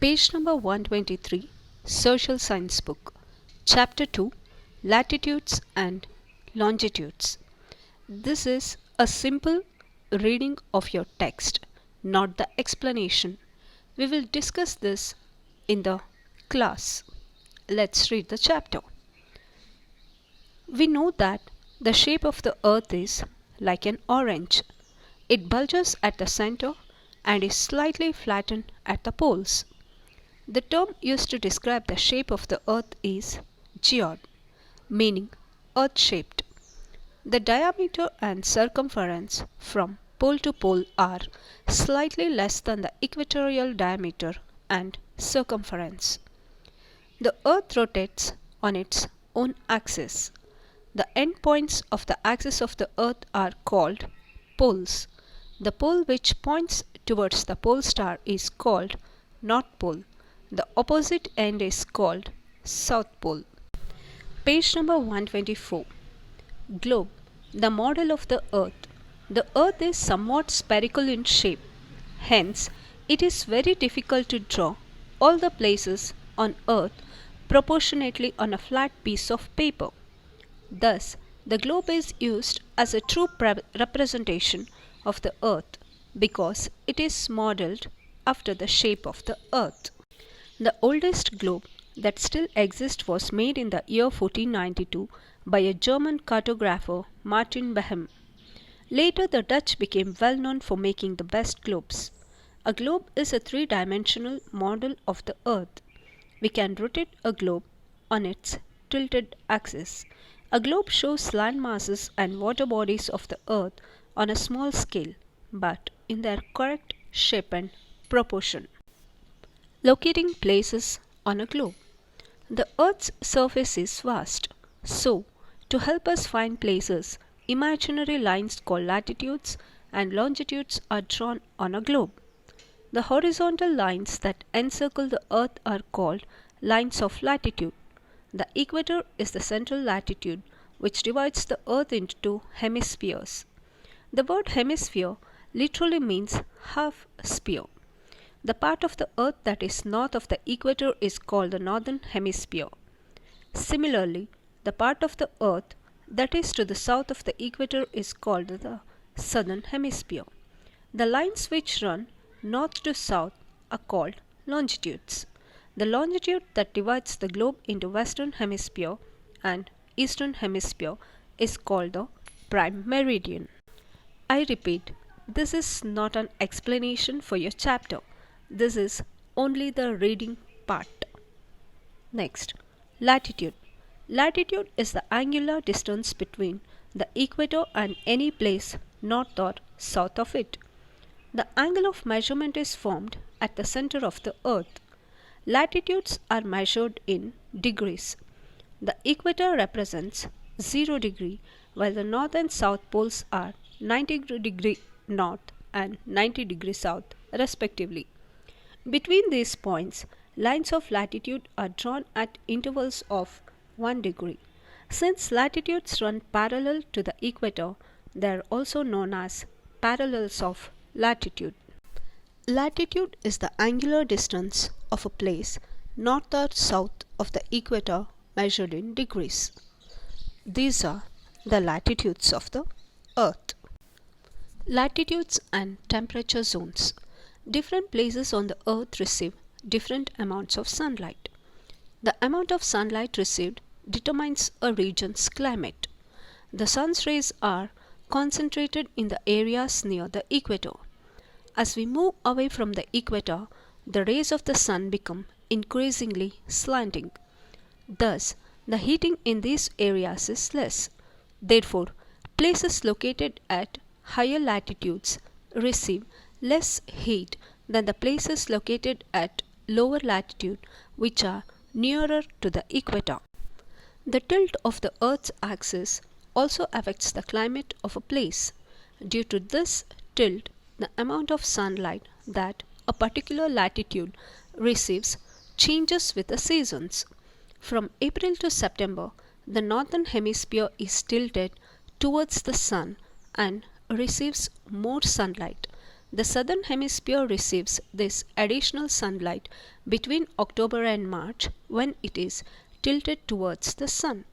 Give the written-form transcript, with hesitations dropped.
Page number 123, Social Science Book, Chapter 2, Latitudes and Longitudes. This is a simple reading of your text, not the explanation. We will discuss this in the class. Let's read the chapter. We know that the shape of the earth is like an orange. It bulges at the center and is slightly flattened at the poles. The term used to describe the shape of the earth is geode, meaning earth-shaped. The diameter and circumference from pole to pole are slightly less than the equatorial diameter and circumference. The earth rotates on its own axis. The endpoints of the axis of the earth are called poles. The pole which points towards the pole star is called North Pole. The opposite end is called South Pole. Page number 124. Globe, the model of the earth. The earth is somewhat spherical in shape. Hence, it is very difficult to draw all the places on earth proportionately on a flat piece of paper. Thus, the globe is used as a true representation of the earth because it is modeled after the shape of the earth. The oldest globe that still exists was made in the year 1492 by a German cartographer, Martin Behem. Later, the Dutch became well known for making the best globes. A globe is a three-dimensional model of the earth. We can rotate a globe on its tilted axis. A globe shows land masses and water bodies of the earth on a small scale, but in their correct shape and proportion. Locating places on a globe. The earth's surface is vast, so to help us find places, imaginary lines called latitudes and longitudes are drawn on a globe. The horizontal lines that encircle the earth are called lines of latitude. The equator is the central latitude which divides the earth into two hemispheres. The word hemisphere literally means half sphere. The part of the earth that is north of the equator is called the northern hemisphere. Similarly, the part of the earth that is to the south of the equator is called the southern hemisphere. The lines which run north to south are called longitudes. The longitude that divides the globe into western hemisphere and eastern hemisphere is called the prime meridian. I repeat, this is not an explanation for your chapter. This is only the reading part. Next, latitude. Latitude is the angular distance between the equator and any place north or south of it. The angle of measurement is formed at the center of the earth. Latitudes are measured in degrees. The equator represents 0 degree, while the north and south poles are 90 degree north and 90 degree south, respectively. Between these points, lines of latitude are drawn at intervals of 1 degree. Since latitudes run parallel to the equator, they are also known as parallels of latitude. Latitude is the angular distance of a place north or south of the equator measured in degrees. These are the latitudes of the earth. Latitudes and temperature zones. Different places on the earth receive different amounts of sunlight. The amount of sunlight received determines a region's climate. The sun's rays are concentrated in the areas near the equator. As we move away from the equator, the rays of the sun become increasingly slanting. Thus, the heating in these areas is less. Therefore, places located at higher latitudes receive less heat than the places located at lower latitude, which are nearer to the equator. The tilt of the Earth's axis also affects the climate of a place. Due to this tilt, the amount of sunlight that a particular latitude receives changes with the seasons. From April to September, the northern hemisphere is tilted towards the sun and receives more sunlight. The southern hemisphere receives this additional sunlight between October and March when it is tilted towards the sun.